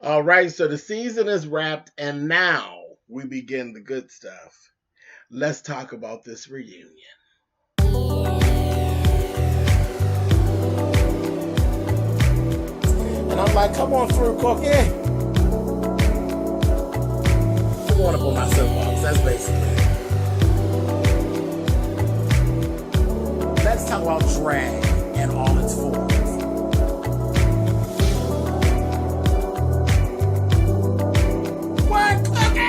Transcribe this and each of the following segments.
All right, so the season is wrapped, and now we begin the good stuff. Let's talk about this reunion. And I'm like, come on through, Cookie. I want to put my soapbox. That's basically it. Let's talk about drag and all its forms. What, Cookie?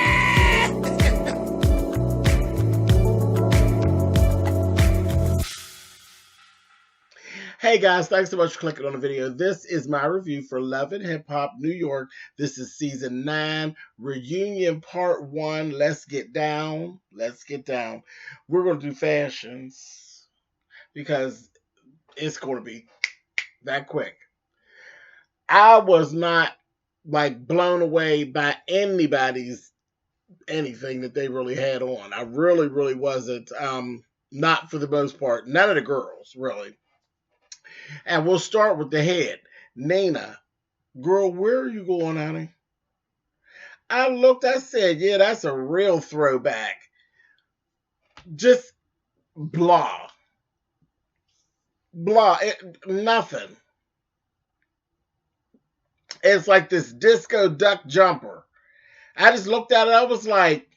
Hey guys, thanks so much for clicking on the video. This is my review for Love and Hip Hop New York. This is season 9, reunion part 1. Let's get down. Let's get down. We're going to do fashions because it's going to be that quick. I was not like blown away by anybody's anything that they really had on. I really wasn't. Not for the most part. None of the girls really. And we'll start with the head. Nina, girl, where are you going, honey? I looked, I said, yeah, that's a real throwback. Just blah. Blah. Nothing. It's like this disco duck jumper. I just looked at it, I was like,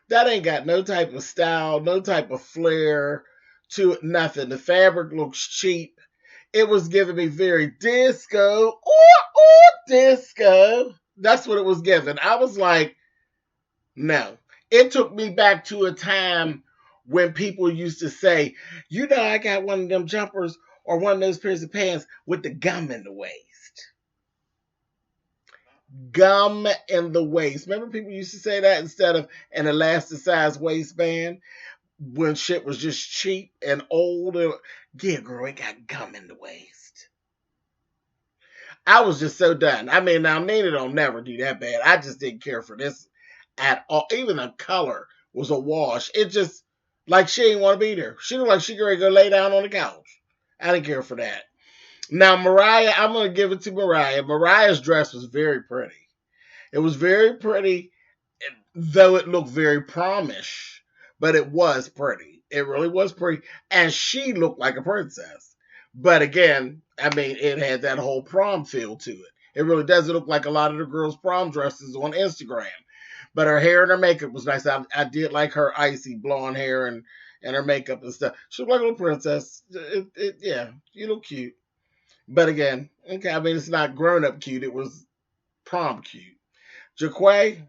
that ain't got no type of style, no type of flair to it, nothing. The fabric looks cheap. It was giving me very disco. Disco. That's what it was giving. I was like, no. It took me back to a time when people used to say, you know, I got one of them jumpers or one of those pairs of pants with the gum in the waist. Gum in the waist. Remember people used to say that instead of an elasticized waistband when shit was just cheap and old? Yeah, girl, it got gum in the waist. I was just so done. I mean, now Nina don't never do that bad. I just didn't care for this at all. Even the color was a wash. It just like she didn't want to be there. She looked like she ready to go lay down on the couch. I didn't care for that. Now Mariah, I'm gonna give it to Mariah. Mariah's dress was very pretty. It was very pretty, though it looked very promish, but it was pretty. It really was pretty, and she looked like a princess. But again, I mean, it had that whole prom feel to it. It really doesn't look like a lot of the girls' prom dresses on Instagram. But her hair and her makeup was nice. I did like her icy blonde hair and her makeup and stuff. She looked like a little princess. Yeah, you look cute. But again, okay, I mean, it's not grown up cute. It was prom cute. Jaquay,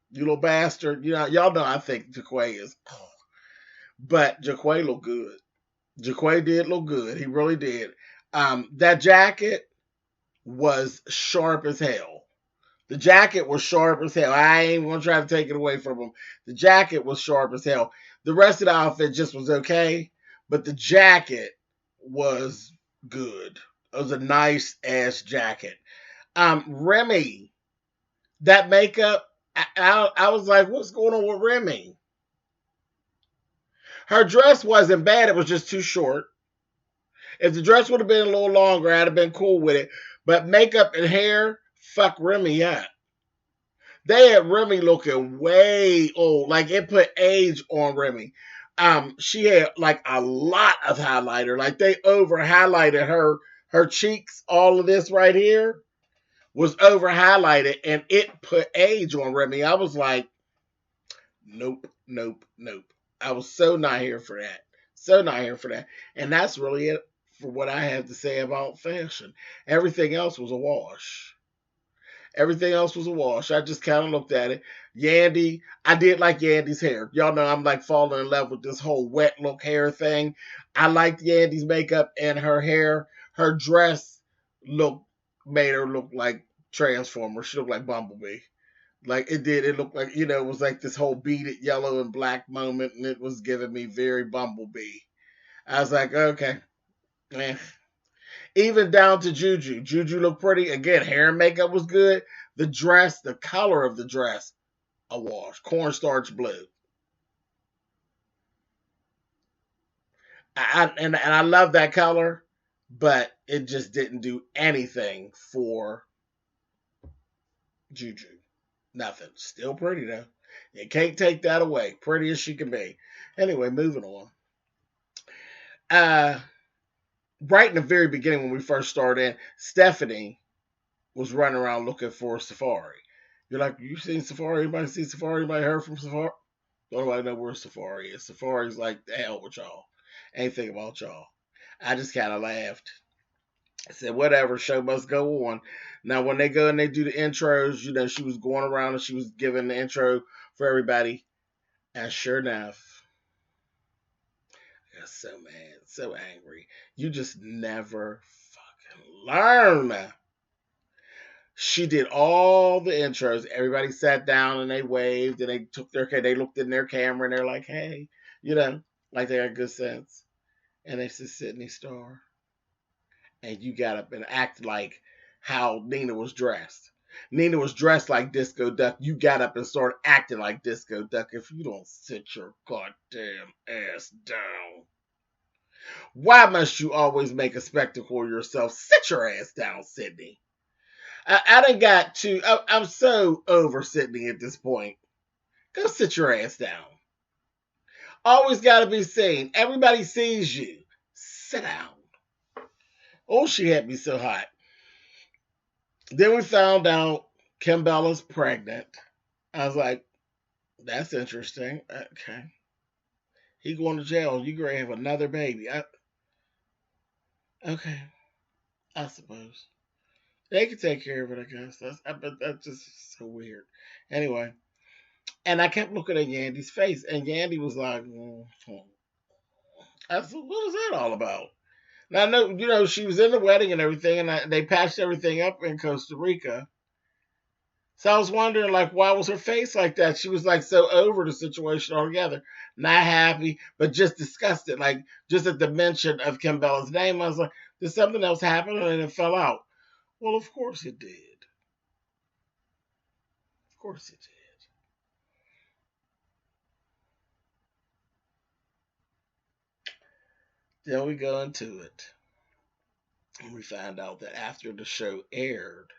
you little bastard. You know, y'all know I think Jaquay is. But Jaquay looked good. Jaquay did look good. He really did. That jacket was sharp as hell. The jacket was sharp as hell. I ain't gonna try to take it away from him. The jacket was sharp as hell. The rest of the outfit just was okay, but the jacket was good. It was a nice ass jacket. Remy, that makeup, I was like, what's going on with Remy? Her dress wasn't bad. It was just too short. If the dress would have been a little longer, I'd have been cool with it. But makeup and hair, fuck Remy up. They had Remy looking way old. Like it put age on Remy. She had like a lot of highlighter. Like they over highlighted her cheeks. All of this right here was over highlighted and it put age on Remy. I was like, nope, nope, nope. I was so not here for that. So not here for that. And that's really it for what I have to say about fashion. Everything else was a wash. Everything else was a wash. I just kind of looked at it. Yandy, I did like Yandy's hair. Y'all know I'm like falling in love with this whole wet look hair thing. I liked Yandy's makeup and her hair. Her dress looked made her look like Transformer. She looked like Bumblebee. Like it did. It looked like, it was like this whole beaded yellow and black moment, and it was giving me very Bumblebee. I was like, okay. Eh. Even down to Juju. Juju looked pretty. Again, hair and makeup was good. The dress, the color of the dress, a wash. Cornstarch blue. And I love that color, but it just didn't do anything for Juju. Nothing. Still pretty though. You can't take that away. Pretty as she can be. Anyway, moving on. Uh, right in the very beginning when we first started in, Stephanie was running around looking for Safari. You're like, you seen Safari? Anybody see Safari? Anybody heard from Safari? Don't nobody know where Safari is. Safari's like, the hell with y'all. Anything about y'all. I just kind of laughed. I said, whatever, show must go on. Now, when they go and they do the intros, she was going around and she was giving the intro for everybody. And sure enough, I got so mad, so angry. You just never fucking learn. She did all the intros. Everybody sat down and they waved and they they looked in their camera and they're like, hey, like they got good sense. And they said, Sydney Star. And you got up and act like how Nina was dressed. Nina was dressed like Disco Duck. You got up and started acting like Disco Duck. If you don't sit your goddamn ass down. Why must you always make a spectacle of yourself? Sit your ass down, Sydney. I done got to. I'm so over Sydney at this point. Go sit your ass down. Always got to be seen. Everybody sees you. Sit down. Oh, she had me so hot. Then we found out Kim Bella's pregnant. I was like, that's interesting. Okay. He going to jail. You going to have another baby. Okay. I suppose. They can take care of it, I guess. But that's just so weird. Anyway. And I kept looking at Yandy's face. And Yandy was like, I said, what is that all about? Now, I know, she was in the wedding and everything, and they patched everything up in Costa Rica. So I was wondering, like, why was her face like that? She was, like, so over the situation altogether. Not happy, but just disgusted. Like, just at the mention of Kim Bella's name, I was like, did something else happen? And it fell out. Well, of course it did. Of course it did. Then we go into it. And we find out that after the show aired,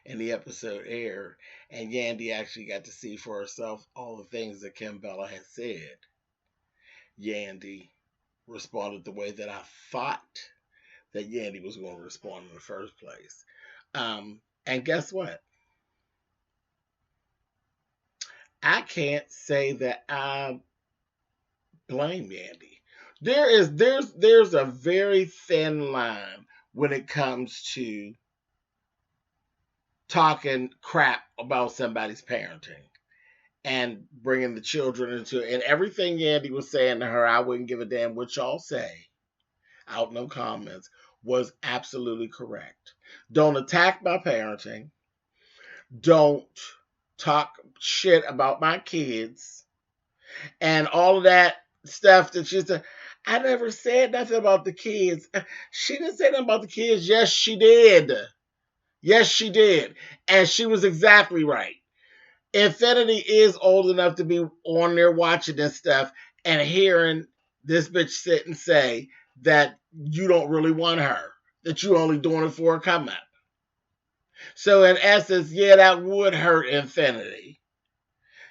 and the episode aired, and Yandy actually got to see for herself all the things that Kim Bella had said, Yandy responded the way that I thought that Yandy was going to respond in the first place. And guess what? I can't say that I blame Yandy. There's a very thin line when it comes to talking crap about somebody's parenting and bringing the children into it. And everything Yandy was saying to her, I wouldn't give a damn what y'all say, out no comments, was absolutely correct. Don't attack my parenting. Don't talk shit about my kids. And all of that stuff that she said. I never said nothing about the kids. She didn't say nothing about the kids. Yes, she did. Yes, she did. And she was exactly right. Infinity is old enough to be on there watching this stuff and hearing this bitch sit and say that you don't really want her, that you only doing it for a come up. So in essence, yeah, that would hurt Infinity,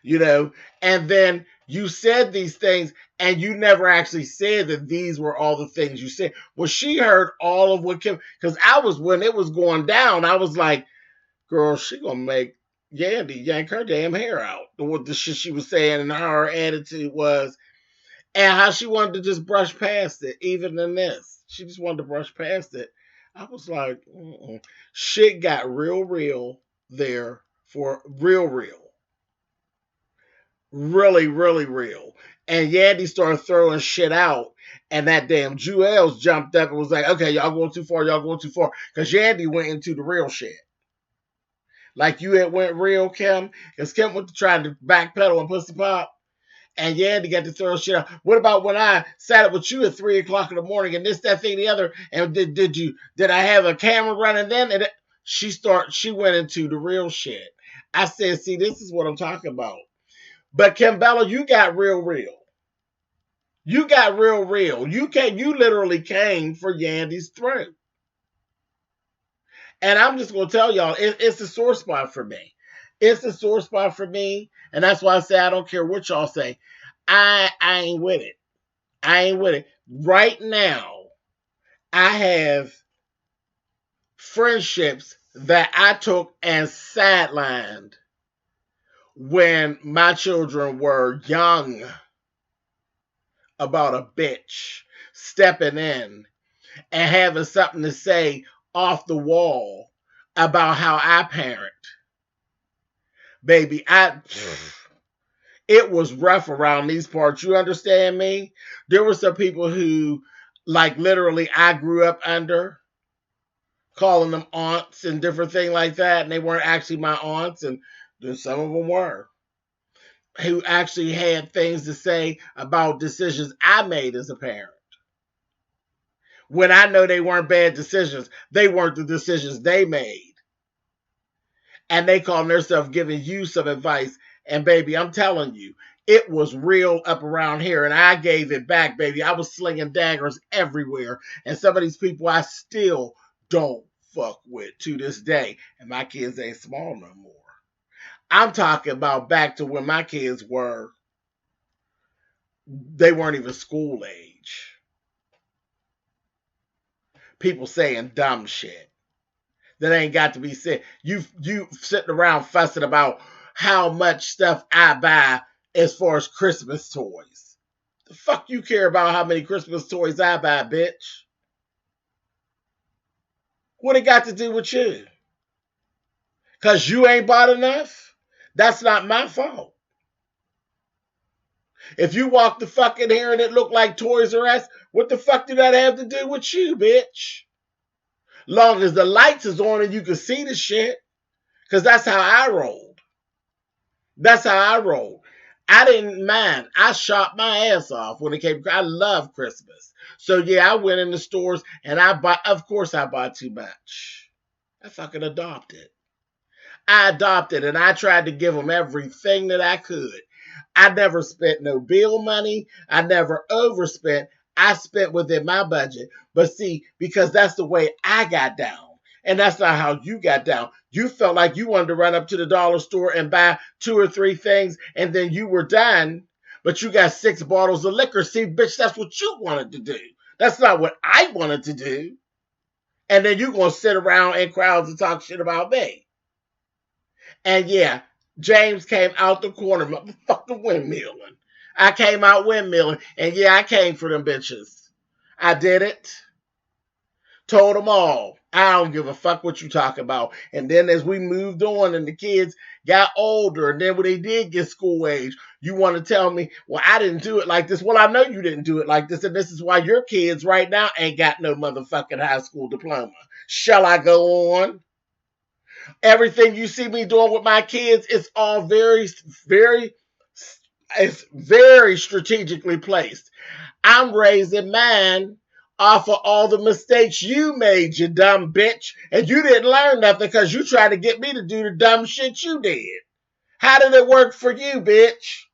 and then you said these things and you never actually said that these were all the things you said. Well, she heard all of what Kim, because when it was going down, I was like, girl, she gonna make Yandy yank her damn hair out. What the shit she was saying and how her attitude was, and how she wanted to just brush past it. Even in this, she just wanted to brush past it. I was like, shit got real there for real, really, really real. And Yandy started throwing shit out. And that damn Jewels jumped up and was like, okay, y'all going too far, y'all going too far. Because Yandy went into the real shit. Like you had went real, Kim. Because Kim went to try to backpedal and pussy pop. And Yandy got to throw shit out. What about when I sat up with you at 3 o'clock in the morning and this, that, thing, the other? And did I have a camera running then? And she went into the real shit. I said, see, this is what I'm talking about. But Kim Bella, you got real. You got real. You literally came for Yandy's throat. And I'm just gonna tell y'all, it's a sore spot for me. It's a sore spot for me, and that's why I say I don't care what y'all say. I ain't with it. I ain't with it. Right now, I have friendships that I took and sidelined when my children were young about a bitch stepping in and having something to say off the wall about how I parent. Baby, it was rough around these parts. You understand me? There were some people who, like, literally, I grew up under, calling them aunts and different things like that, and they weren't actually my aunts, and some of them were, who actually had things to say about decisions I made as a parent. When I know they weren't bad decisions, they weren't the decisions they made. And they call themselves giving you some advice. And baby, I'm telling you, it was real up around here. And I gave it back, baby. I was slinging daggers everywhere. And some of these people I still don't fuck with to this day. And my kids ain't small no more. I'm talking about back to when my kids were, they weren't even school age. People saying dumb shit that ain't got to be said. You sitting around fussing about how much stuff I buy as far as Christmas toys. The fuck you care about how many Christmas toys I buy, bitch? What it got to do with you? Cause you ain't bought enough? That's not my fault. If you walk the fuck in here and it look like Toys R Us, what the fuck do that have to do with you, bitch? Long as the lights is on and you can see the shit. Cause that's how I rolled. That's how I rolled. I didn't mind. I shot my ass off when it came. I love Christmas. So yeah, I went in the stores and I bought, of course I bought too much. I fucking adopted. I adopted and I tried to give them everything that I could. I never spent no bill money. I never overspent. I spent within my budget. But see, because that's the way I got down. And that's not how you got down. You felt like you wanted to run up to the dollar store and buy 2 or 3 things and then you were done. But you got 6 bottles of liquor. See, bitch, that's what you wanted to do. That's not what I wanted to do. And then you're going to sit around in crowds and talk shit about me. And yeah, James came out the corner, motherfucking windmilling. I came out windmilling, and yeah, I came for them bitches. I did it. Told them all. I don't give a fuck what you talk about. And then as we moved on and the kids got older, and then when they did get school age, you want to tell me, well, I didn't do it like this. Well, I know you didn't do it like this, and this is why your kids right now ain't got no motherfucking high school diploma. Shall I go on? Everything you see me doing with my kids is all it's very strategically placed. I'm raising mine off of all the mistakes you made, you dumb bitch. And you didn't learn nothing because you tried to get me to do the dumb shit you did. How did it work for you, bitch?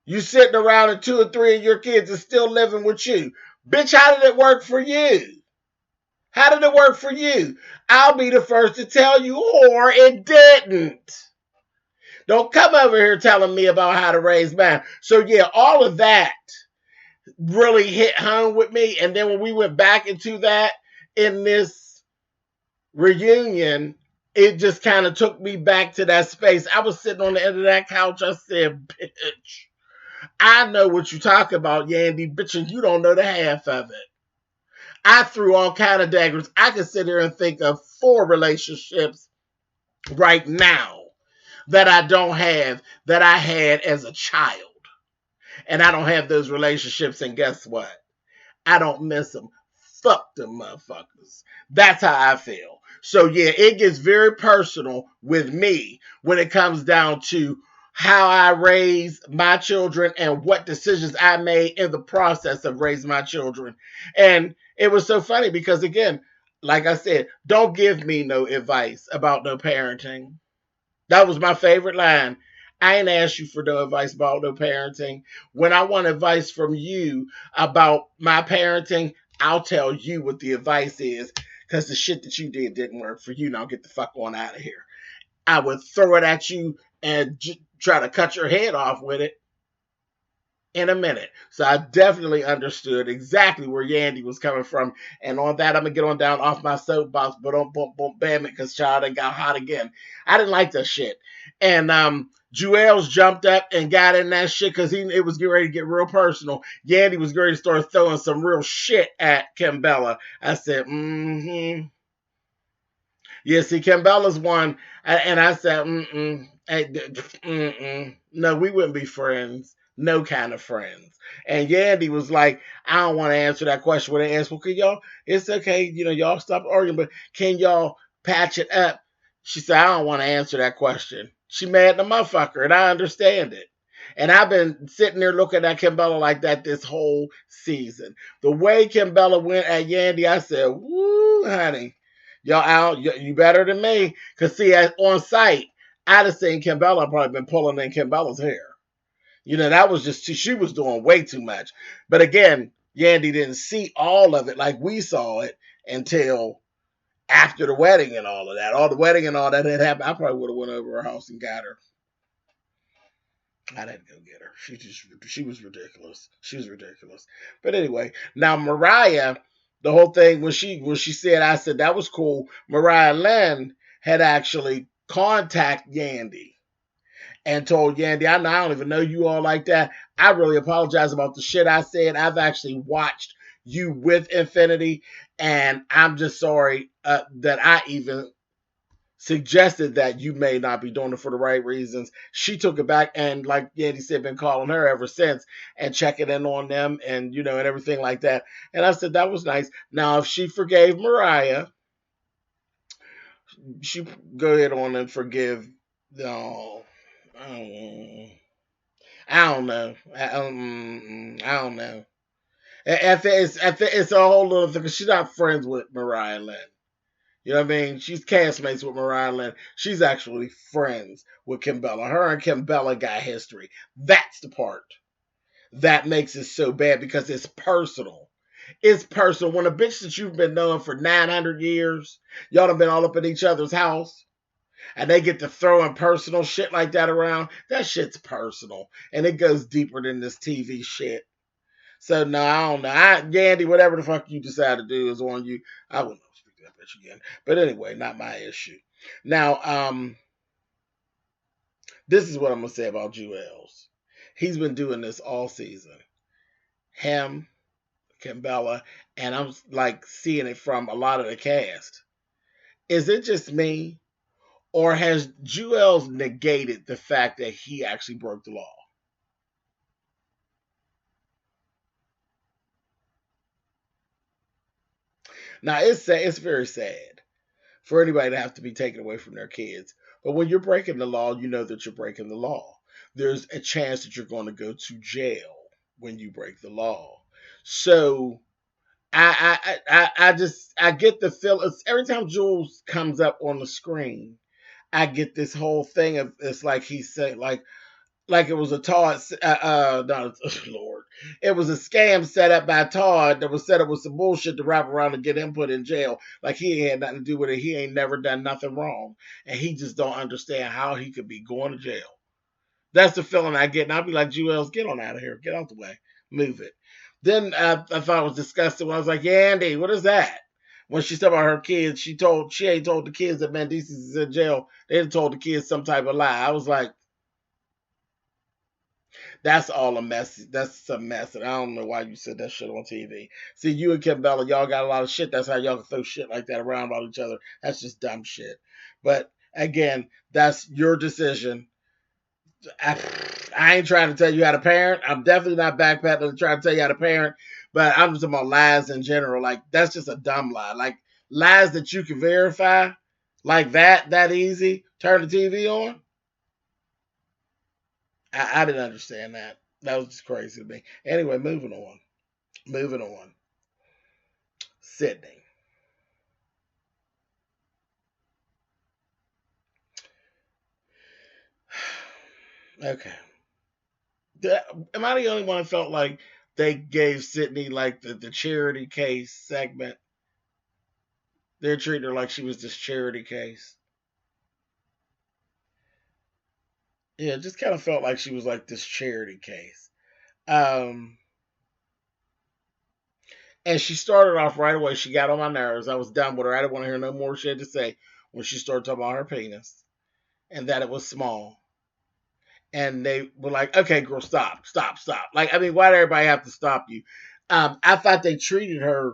You sitting around and 2 or 3 of your kids are still living with you. Bitch, how did it work for you? How did it work for you? I'll be the first to tell you, or it didn't. Don't come over here telling me about how to raise mine. So yeah, all of that really hit home with me. And then when we went back into that in this reunion, it just kind of took me back to that space. I was sitting on the end of that couch. I said, bitch, I know what you talk about, Yandy, bitch, and you don't know the half of it. I threw all kind of daggers. I could sit here and think of 4 relationships right now that I don't have that I had as a child. And I don't have those relationships. And guess what? I don't miss them. Fuck them motherfuckers. That's how I feel. So yeah, it gets very personal with me when it comes down to how I raise my children and what decisions I made in the process of raising my children. And it was so funny because again, like I said, don't give me no advice about no parenting. That was my favorite line. I ain't asked you for no advice about no parenting. When I want advice from you about my parenting, I'll tell you what the advice is because the shit that you did didn't work for you. Now get the fuck on out of here. I would throw it at you and try to cut your head off with it in a minute. So I definitely understood exactly where Yandy was coming from. And on that, I'm gonna get on down off my soapbox, but don't bam it because child ain't got hot again. I didn't like that shit. And Jewels jumped up and got in that shit because it was getting ready to get real personal. Yandy was ready to start throwing some real shit at Kimbella. I said, mm-hmm. Yeah, see, Cambella's one, and I said, no, we wouldn't be friends. No kind of friends. And Yandy was like, I don't want to answer that question. When they asked, well, can y'all, it's okay, y'all stop arguing, but can y'all patch it up? She said, I don't want to answer that question. She mad at the motherfucker, and I understand it. And I've been sitting there looking at Kimbella like that this whole season. The way Kimbella went at Yandy, I said, woo, honey. Y'all out, you better than me. Because, see, on site, I'd have seen Kimbella probably been pulling in Kimbella's hair. That was just, she was doing way too much. But again, Yandy didn't see all of it like we saw it until after the wedding and all of that. All the wedding and all that had happened. I probably would have went over her house and got her. I didn't go get her. She was ridiculous. She was ridiculous. But anyway, now Mariah, the whole thing when she said, I said that was cool. Mariah Lynn had actually contacted Yandy and told Yandy, I don't even know you all like that. I really apologize about the shit I said. I've actually watched you with Infinity, and I'm just sorry that I even suggested that you may not be doing it for the right reasons. She took it back and, like Yandy said, been calling her ever since and checking in on them and and everything like that. And I said that was nice. Now, if she forgave Mariah, she go ahead on and forgive. No, I don't know. I don't know. It's a whole other thing. She's not friends with Mariah Lynn. You know what I mean? She's castmates with Mariah Lynn. She's actually friends with Kimbella. Her and Kimbella got history. That's the part that makes it so bad because it's personal. It's personal. When a bitch that you've been knowing for 900 years, y'all have been all up in each other's house, and they get to throwing personal shit like that around, that shit's personal. And it goes deeper than this TV shit. So no, I don't know. Yandy, whatever the fuck you decide to do is on you. I wouldn't speak to that bitch again. But anyway, not my issue. Now, this is what I'm gonna say about Jewels. He's been doing this all season. Him, Kimbella, and I'm like seeing it from a lot of the cast. Is it just me, or has Jewels negated the fact that he actually broke the law? Now it's very sad for anybody to have to be taken away from their kids. But when you're breaking the law, you know that you're breaking the law. There's a chance that you're going to go to jail when you break the law. So I get the feel. Every time Jules comes up on the screen, I get this whole thing of it's like he said like it was a Todd, not Lord, it was a scam set up by Todd that was set up with some bullshit to wrap around and get him put in jail. Like he ain't had nothing to do with it. He ain't never done nothing wrong, and he just don't understand how he could be going to jail. That's the feeling I get, and I'll be like, Jewels, get on out of here, get out the way, move it. Then I thought it was disgusting when I was like, yeah, Andy, what is that? When she said about her kids, she ain't told the kids that Mendeces is in jail. They had told the kids some type of lie. I was like, that's all a mess. That's a mess. And I don't know why you said that shit on TV. See, you and Kim Bella, y'all got a lot of shit. That's how y'all can throw shit like that around about each other. That's just dumb shit. But again, that's your decision. I, I ain't trying to tell you how to parent. I'm definitely not backpedaling trying to tell you how to parent. But I'm just talking about lies in general. Like, that's just a dumb lie. Like, lies that you can verify, like that easy. Turn the TV on. I didn't understand that. That was just crazy to me. Anyway, moving on. Moving on. Sydney. Okay. Am I the only one who felt like they gave Sydney like the charity case segment? They're treating her like she was this charity case. Yeah, it just kind of felt like she was like this charity case. Um, and she started off right away. She got on my nerves. I was done with her. I didn't want to hear no more she had to say when she started talking about her penis and that it was small. And they were like, "Okay, girl, stop, stop, stop." Like, I mean, why did everybody have to stop you? I thought they treated her.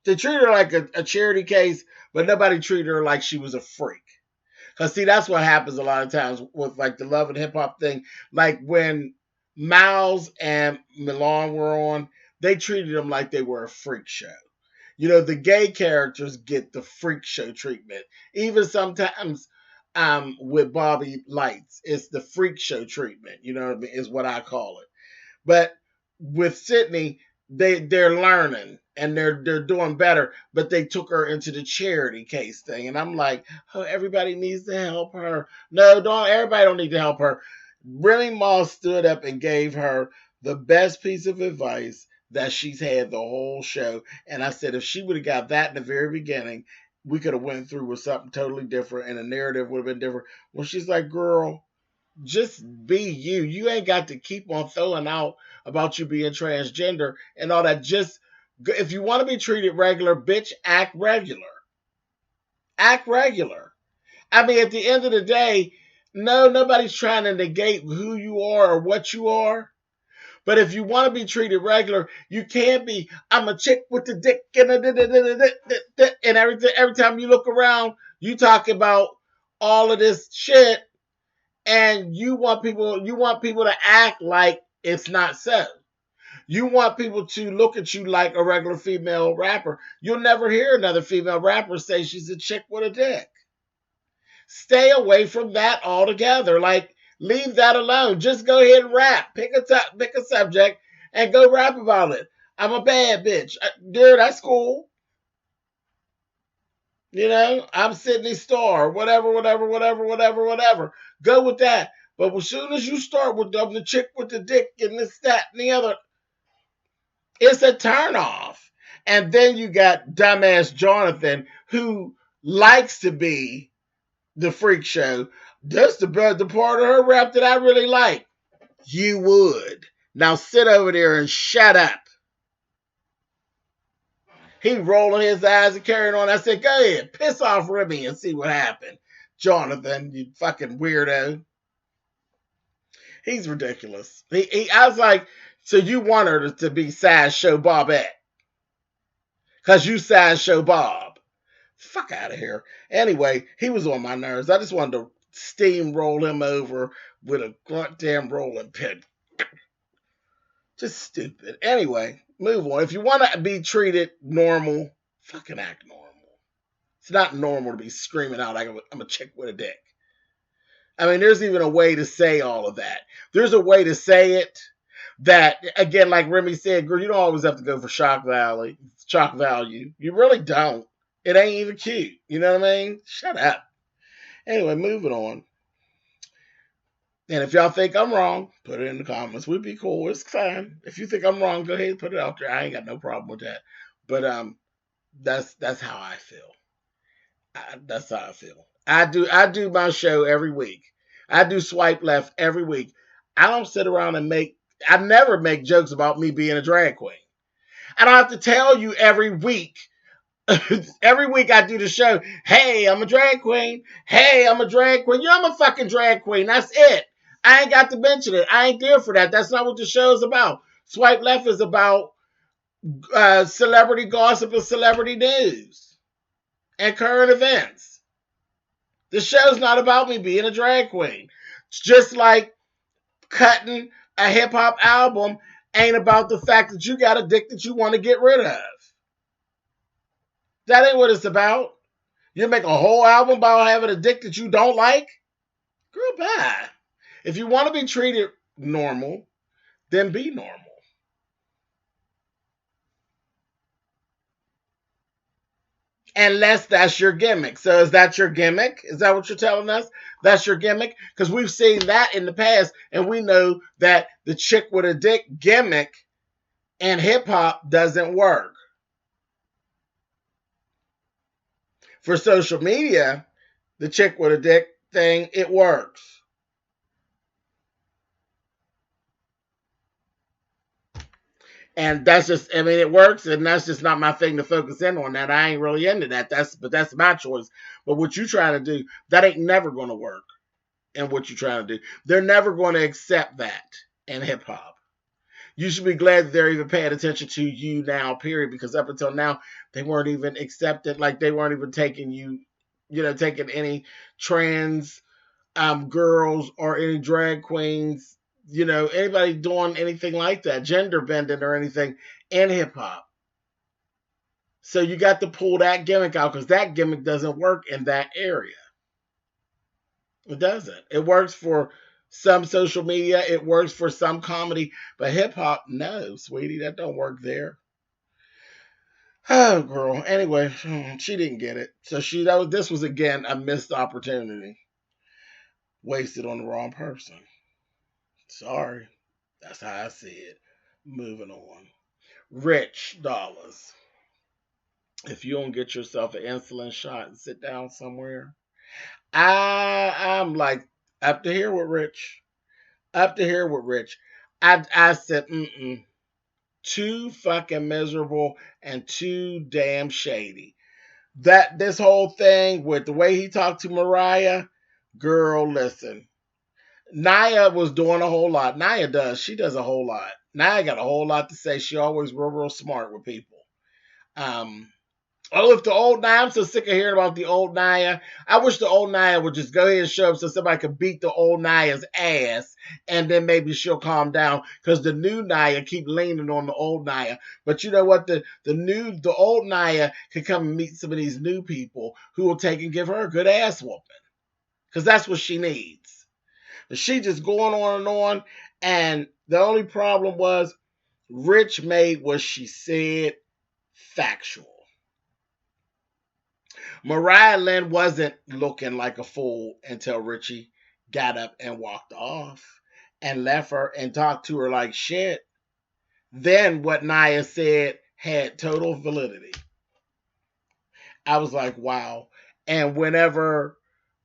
They treated her like a charity case, but nobody treated her like she was a freak. Cause see, that's what happens a lot of times with like the love and hip hop thing. Like when Miles and Milan were on, they treated them like they were a freak show. You know, the gay characters get the freak show treatment. Even sometimes with Bobby Lights, it's the freak show treatment. You know what I mean? Is what I call it. But with Sydney, they're learning and they're doing better. But they took her into the charity case thing, and I'm like, oh, everybody needs to help her. No, don't. Everybody don't need to help her. Remy Ma stood up and gave her the best piece of advice that she's had the whole show. And I said, if she would have got that in the very beginning, we could have went through with something totally different, and the narrative would have been different. When she's like, girl, just be you. You ain't got to keep on throwing out about you being transgender and all that. Just if you want to be treated regular, bitch, act regular. Act regular. I mean, at the end of the day, no, nobody's trying to negate who you are or what you are. But if you want to be treated regular, you can't be. I'm a chick with the dick and everything. Every time you look around, you talk about all of this shit and you want people to act like it's not so. You want people to look at you like a regular female rapper. You'll never hear another female rapper say she's a chick with a dick. Stay away from that altogether. Like, leave that alone. Just go ahead and rap. Pick a subject and go rap about it. I'm a bad bitch. Dude, that's cool. You know, I'm Sydney Star, whatever, whatever, whatever, whatever, whatever. Go with that. But as soon as you start with the chick with the dick and this, that, and the other, it's a turnoff. And then you got dumbass Jonathan who likes to be the freak show. That's the part of her rap that I really like. You would. Now sit over there and shut up. He rolling his eyes and carrying on. I said, go ahead, piss off Remy and see what happened. Jonathan, you fucking weirdo. He's ridiculous. I was like, so you want her to be Sideshow Bobette? Because you Sideshow Bob. Fuck out of here. Anyway, he was on my nerves. I just wanted to steamroll him over with a goddamn rolling pin. Just stupid. Anyway, move on. If you want to be treated normal, fucking act normal. It's not normal to be screaming out like I'm a chick with a dick. I mean, there's even a way to say all of that. There's a way to say it that, again, like Remy said, girl, you don't always have to go for shock value. You really don't. It ain't even cute. You know what I mean? Shut up. Anyway, moving on. And if y'all think I'm wrong, put it in the comments. We'd be cool. It's fine. If you think I'm wrong, go ahead and put it out there. I ain't got no problem with that. But that's how I feel. That's how I feel. I do my show every week. I do swipe left every week. I don't sit around and I never make jokes about me being a drag queen. I don't have to tell you every week. Every week I do the show. Hey, I'm a drag queen. Hey, I'm a drag queen. Yeah, I'm a fucking drag queen. That's it. I ain't got to mention it. I ain't there for that. That's not what the show's about. Swipe left is about celebrity gossip and celebrity news and current events. The show's not about me being a drag queen. It's just like cutting a hip hop album ain't about the fact that you got a dick that you want to get rid of. That ain't what it's about. You make a whole album about having a dick that you don't like? Girl, bye. If you want to be treated normal, then be normal. Unless that's your gimmick. So is that your gimmick? Is that what you're telling us? That's your gimmick? Because we've seen that in the past, and we know that the chick with a dick gimmick in hip hop doesn't work. For social media, the chick with a dick thing, it works. And that's just, I mean, it works, and that's just not my thing to focus in on. That I ain't really into that. That's my choice. But what you trying to do, that ain't never going to work. And what you trying to do, they're never going to accept that in hip hop. You should be glad that they're even paying attention to you now, period. Because up until now, they weren't even accepted. Like they weren't even taking you, taking any trans girls or any drag queens, anybody doing anything like that, gender bending or anything in hip hop. So you got to pull that gimmick out because that gimmick doesn't work in that area. It doesn't. It works for some social media, it works for some comedy, but hip hop, no, sweetie, that don't work there. Oh, girl. Anyway, she didn't get it. So this was again a missed opportunity, wasted on the wrong person. Sorry, that's how I see it. Moving on. Rich dollars. If you don't get yourself an insulin shot and sit down somewhere, I'm like up to here with Rich. Up to here with Rich. I said, too fucking miserable and too damn shady. That this whole thing with the way he talked to Mariah, girl, listen. Naya was doing a whole lot. Naya does. She does a whole lot. Naya got a whole lot to say. She always real smart with people. Um, Oh, if the old Naya, I'm so sick of hearing about the old Naya. I wish the old Naya would just go ahead and show up so somebody could beat the old Naya's ass, and then maybe she'll calm down. Because the new Naya keep leaning on the old Naya. But you know what? The old Naya can come and meet some of these new people who will take and give her a good ass whooping. Because that's what she needs. But she just going on and on. And the only problem was Rich made what she said factual. Mariah Lynn wasn't looking like a fool until Richie got up and walked off and left her and talked to her like shit. Then what Nia said had total validity. I was like, wow. And whenever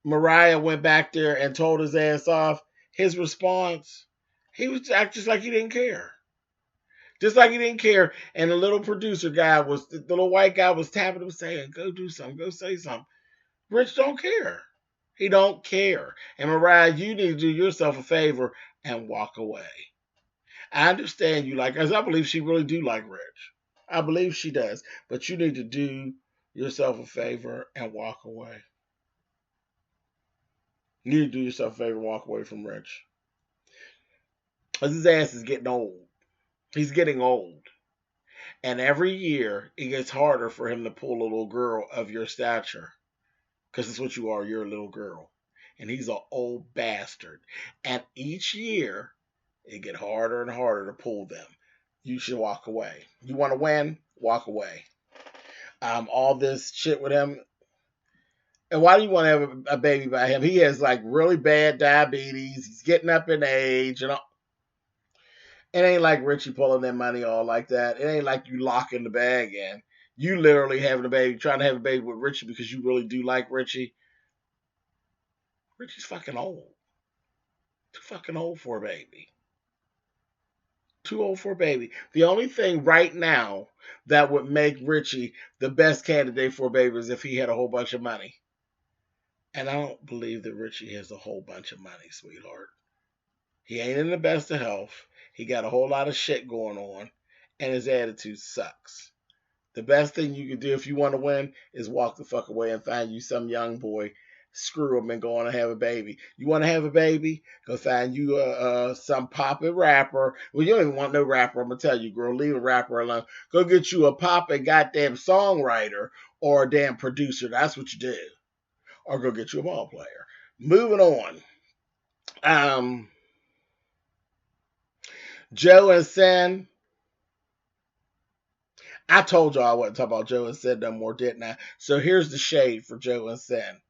Mariah went back there and told his ass off, his response, he was just like he didn't care. Just like he didn't care. And the little producer guy the little white guy was tapping him saying, go do something, go say something. Rich don't care. He don't care. And Mariah, you need to do yourself a favor and walk away. I understand you like us. I believe she really do like Rich. I believe she does. But you need to do yourself a favor and walk away. You need to do yourself a favor and walk away from Rich. Because his ass is getting old. He's getting old. And every year it gets harder for him to pull a little girl of your stature. Because it's what you are. You're a little girl. And he's an old bastard. And each year, it get harder and harder to pull them. You should walk away. You want to win? Walk away. All this shit with him. And why do you want to have a baby by him? He has like really bad diabetes. He's getting up in age. And all. It ain't like Richie pulling that money all like that. It ain't like you locking the bag in. You literally having a baby, trying to have a baby with Richie because you really do like Richie. Richie's fucking old. Too fucking old for a baby. Too old for a baby. The only thing right now that would make Richie the best candidate for a baby is if he had a whole bunch of money. And I don't believe that Richie has a whole bunch of money, sweetheart. He ain't in the best of health. He got a whole lot of shit going on, and his attitude sucks. The best thing you can do if you want to win is walk the fuck away and find you some young boy, screw him, and go on and have a baby. You want to have a baby? Go find you some poppin' rapper. Well, you don't even want no rapper. I'm gonna tell you, girl, leave a rapper alone. Go get you a poppin' goddamn songwriter or a damn producer. That's what you do. Or go get you a ball player. Moving on. Um, Joe and Sen. I told y'all I wasn't talking about Joe and Sin no more, didn't I? So here's the shade for Joe and Sin.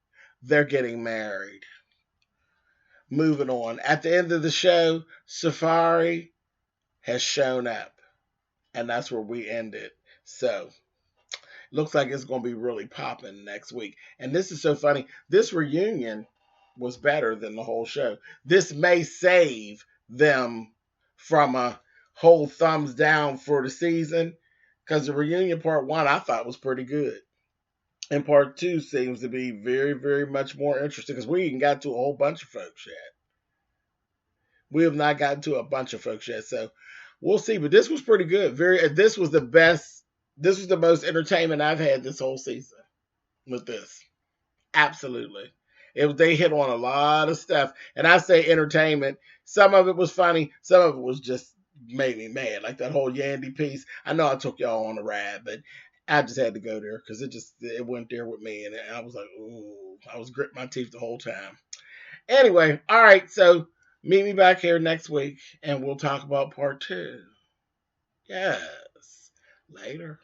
They're getting married. Moving on. At the end of the show, Safari has shown up. And that's where we ended. So looks like it's going to be really popping next week. And this is so funny. This reunion was better than the whole show. This may save them from a whole thumbs down for the season because the reunion part one I thought was pretty good. And part two seems to be very, very much more interesting because we even got to a whole bunch of folks yet. We have not gotten to a bunch of folks yet. So we'll see. But this was pretty good. This was the best. This was the most entertainment I've had this whole season with this. Absolutely. They hit on a lot of stuff. And I say entertainment. Some of it was funny. Some of it was just made me mad. Like that whole Yandy piece. I know I took y'all on a ride, but I just had to go there because it went there with me. And I was like, ooh, I was gritting my teeth the whole time. Anyway, all right. So meet me back here next week and we'll talk about part two. Yes. Later.